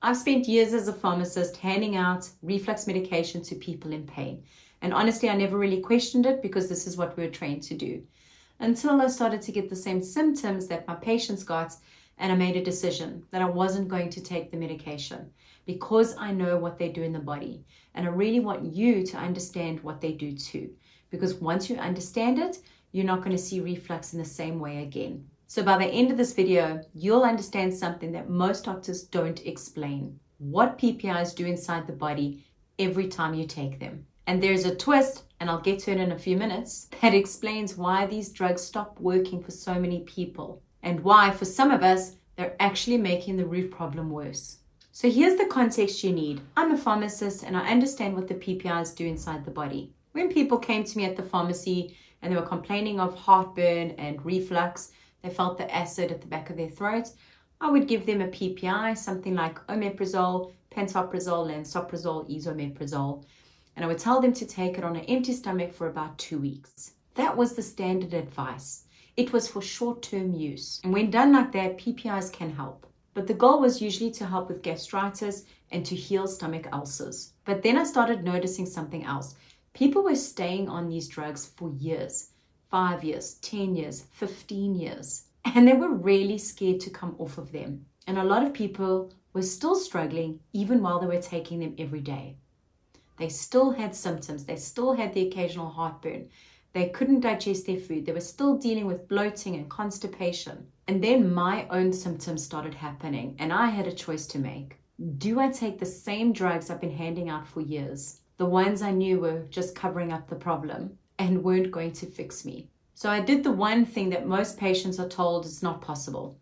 I've spent years as a pharmacist handing out reflux medication to people in pain. And honestly, I never really questioned it because this is what we were trained to do. Until I started to get the same symptoms that my patients got, and I made a decision that I wasn't going to take the medication because I know what they do in the body. And I really want you to understand what they do too. Because once you understand it, you're not going to see reflux in the same way again. So by the end of this video, you'll understand something that most doctors don't explain. What PPIs do inside the body every time you take them. And there's a twist, and I'll get to it in a few minutes, that explains why these drugs stop working for so many people. And why, for some of us, they're actually making the root problem worse. So here's the context you need. I'm a pharmacist and I understand what the PPIs do inside the body. When people came to me at the pharmacy and they were complaining of heartburn and reflux, they felt the acid at the back of their throat, I would give them a PPI, something like omeprazole, pantoprazole, lansoprazole, esomeprazole, and I would tell them to take it on an empty stomach for about 2 weeks. That was the standard advice. It was for short-term use. And when done like that, PPIs can help. But the goal was usually to help with gastritis and to heal stomach ulcers. But then I started noticing something else. People were staying on these drugs for years, 5 years, 10 years, 15 years. And they were really scared to come off of them. And a lot of people were still struggling even while they were taking them every day. They still had symptoms. They still had the occasional heartburn. They couldn't digest their food. They were still dealing with bloating and constipation. And then my own symptoms started happening and I had a choice to make. Do I take the same drugs I've been handing out for years? The ones I knew were just covering up the problem and weren't going to fix me. So I did the one thing that most patients are told is not possible.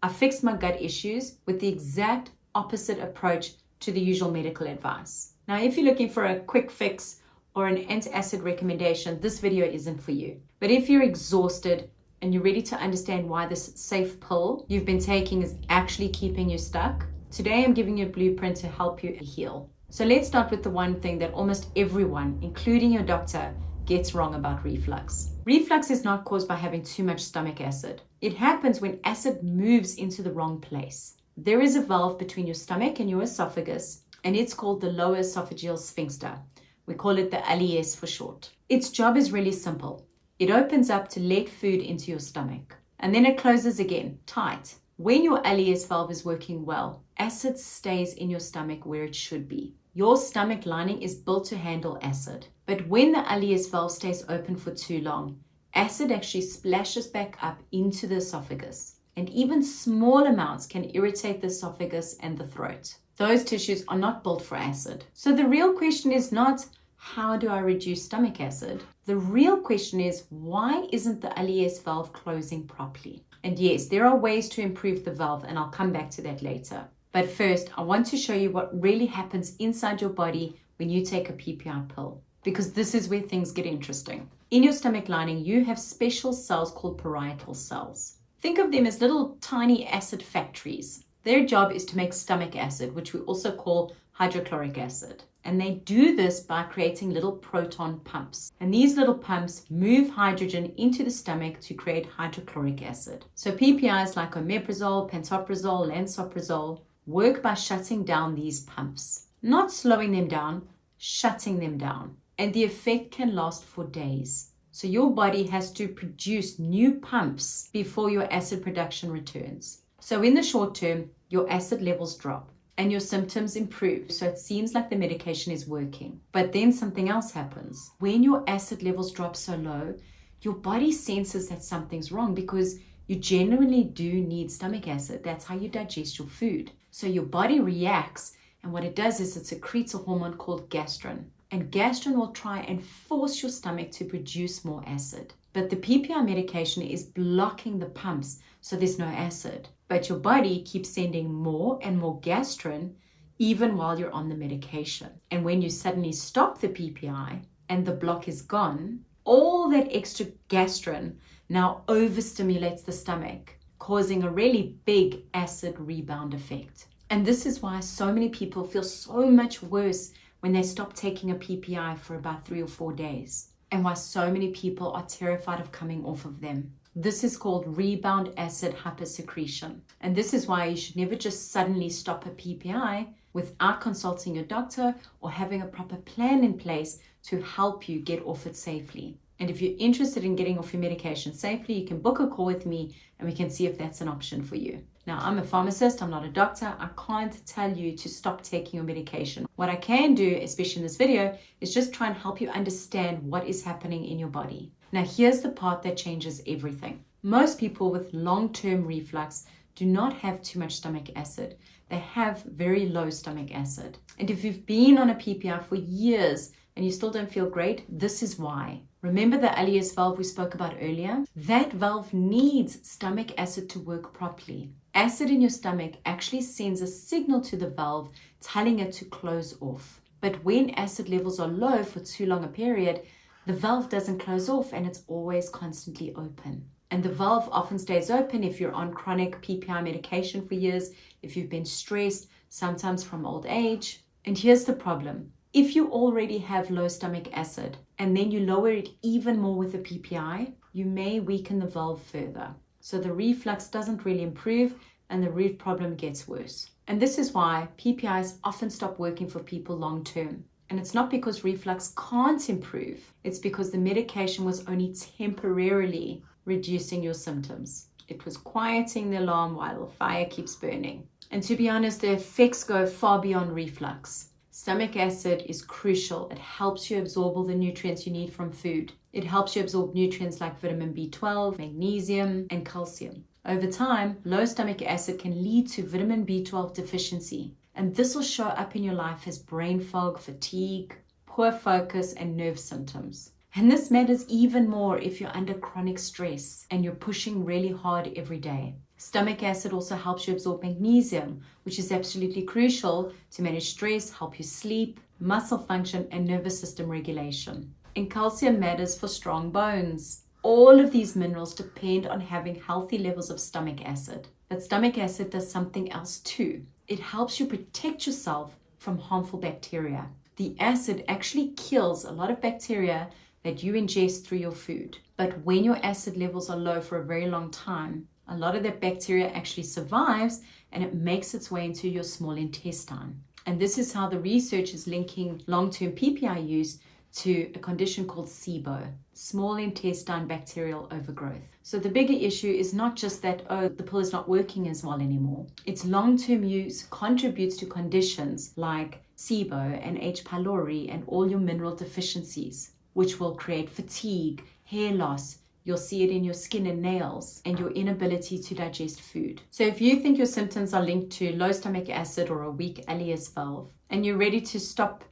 I fixed my gut issues with the exact opposite approach to the usual medical advice. Now, if you're looking for a quick fix or an antacid recommendation, this video isn't for you. But if you're exhausted and you're ready to understand why this safe pill you've been taking is actually keeping you stuck, today I'm giving you a blueprint to help you heal. So let's start with the one thing that almost everyone, including your doctor, gets wrong about reflux. Reflux is not caused by having too much stomach acid. It happens when acid moves into the wrong place. There is a valve between your stomach and your esophagus, and it's called the lower esophageal sphincter. We call it the LES for short. Its job is really simple. It opens up to let food into your stomach, and then it closes again, tight. When your LES valve is working well, acid stays in your stomach where it should be. Your stomach lining is built to handle acid. But when the LES valve stays open for too long, acid actually splashes back up into the esophagus. And even small amounts can irritate the esophagus and the throat. Those tissues are not built for acid. So the real question is not, how do I reduce stomach acid? The real question is, why isn't the LES valve closing properly? And yes, there are ways to improve the valve, and I'll come back to that later. But first, I want to show you what really happens inside your body when you take a PPI pill, because this is where things get interesting. In your stomach lining, you have special cells called parietal cells. Think of them as little tiny acid factories. Their job is to make stomach acid, which we also call hydrochloric acid. And they do this by creating little proton pumps. And these little pumps move hydrogen into the stomach to create hydrochloric acid. So PPIs like omeprazole, pantoprazole, lansoprazole work by shutting down these pumps. Not slowing them down, shutting them down. And the effect can last for days. So your body has to produce new pumps before your acid production returns. So in the short term, your acid levels drop and your symptoms improve. So it seems like the medication is working. But then something else happens. When your acid levels drop so low, your body senses that something's wrong because you genuinely do need stomach acid. That's how you digest your food. So your body reacts, and what it does is it secretes a hormone called gastrin. And gastrin will try and force your stomach to produce more acid. But the PPI medication is blocking the pumps, so there's no acid. But your body keeps sending more and more gastrin even while you're on the medication. And when you suddenly stop the PPI and the block is gone, all that extra gastrin now overstimulates the stomach, causing a really big acid rebound effect. And this is why so many people feel so much worse when they stop taking a PPI for about 3 or 4 days, and why so many people are terrified of coming off of them. This is called rebound acid hypersecretion. And this is why you should never just suddenly stop a PPI without consulting your doctor or having a proper plan in place to help you get off it safely. And if you're interested in getting off your medication safely, you can book a call with me and we can see if that's an option for you. Now, I'm a pharmacist, I'm not a doctor. I can't tell you to stop taking your medication. What I can do, especially in this video, is just try and help you understand what is happening in your body. Now, here's the part that changes everything. Most people with long-term reflux do not have too much stomach acid. They have very low stomach acid. And if you've been on a PPI for years and you still don't feel great, this is why. Remember the ileus valve we spoke about earlier? That valve needs stomach acid to work properly. Acid in your stomach actually sends a signal to the valve telling it to close off. But when acid levels are low for too long a period, the valve doesn't close off and it's always constantly open. And the valve often stays open if you're on chronic PPI medication for years, if you've been stressed, sometimes from old age. And here's the problem. If you already have low stomach acid and then you lower it even more with a PPI, you may weaken the valve further. So the reflux doesn't really improve and the root problem gets worse. And this is why PPIs often stop working for people long term. And it's not because reflux can't improve. It's because the medication was only temporarily reducing your symptoms. It was quieting the alarm while the fire keeps burning. And to be honest, the effects go far beyond reflux. Stomach acid is crucial. It helps you absorb all the nutrients you need from food. It helps you absorb nutrients like vitamin B12, magnesium, and calcium. Over time, low stomach acid can lead to vitamin B12 deficiency. And this will show up in your life as brain fog, fatigue, poor focus, and nerve symptoms. And this matters even more if you're under chronic stress and you're pushing really hard every day. Stomach acid also helps you absorb magnesium, which is absolutely crucial to manage stress, help you sleep, muscle function, and nervous system regulation. And calcium matters for strong bones. All of these minerals depend on having healthy levels of stomach acid. But stomach acid does something else too. It helps you protect yourself from harmful bacteria. The acid actually kills a lot of bacteria that you ingest through your food. But when your acid levels are low for a very long time, a lot of that bacteria actually survives and it makes its way into your small intestine. And this is how the research is linking long-term PPI use to a condition called SIBO, small intestine bacterial overgrowth. So the bigger issue is not just that, oh, the pill is not working as well anymore. Its long-term use contributes to conditions like SIBO and H. pylori and all your mineral deficiencies, which will create fatigue, hair loss. You'll see it in your skin and nails and your inability to digest food. So if you think your symptoms are linked to low stomach acid or a weak ileus valve, and you're ready to stop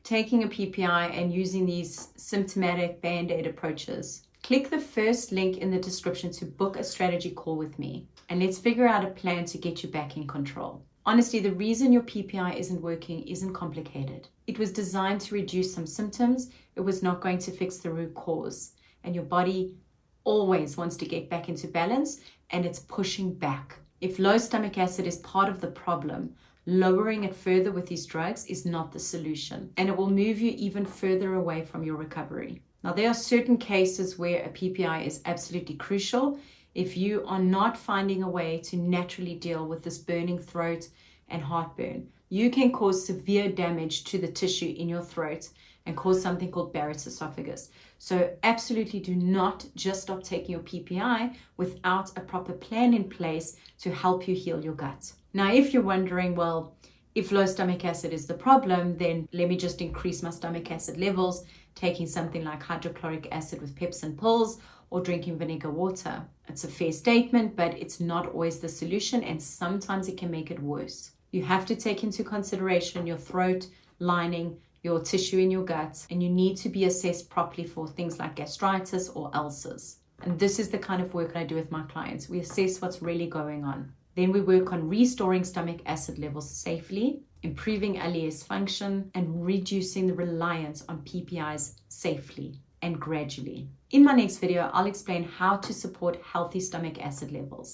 taking a PPI and using these symptomatic band-aid approaches, click the first link in the description to book a strategy call with me. And let's figure out a plan to get you back in control. Honestly, the reason your PPI isn't working isn't complicated. It was designed to reduce some symptoms. It was not going to fix the root cause. And your body always wants to get back into balance and it's pushing back. If low stomach acid is part of the problem, lowering it further with these drugs is not the solution, and it will move you even further away from your recovery. Now, there are certain cases where a PPI is absolutely crucial. If you are not finding a way to naturally deal with this burning throat and heartburn, you can cause severe damage to the tissue in your throat and cause something called Barrett's esophagus. So absolutely do not just stop taking your PPI without a proper plan in place to help you heal your gut. Now, if you're wondering, well, if low stomach acid is the problem, then let me just increase my stomach acid levels, taking something like hydrochloric acid with pepsin pills or drinking vinegar water. It's a fair statement, but it's not always the solution, and sometimes it can make it worse. You have to take into consideration your throat lining, your tissue in your gut, and you need to be assessed properly for things like gastritis or ulcers. And this is the kind of work I do with my clients. We assess what's really going on. Then we work on restoring stomach acid levels safely, improving ileus function, and reducing the reliance on PPIs safely and gradually. In my next video, I'll explain how to support healthy stomach acid levels.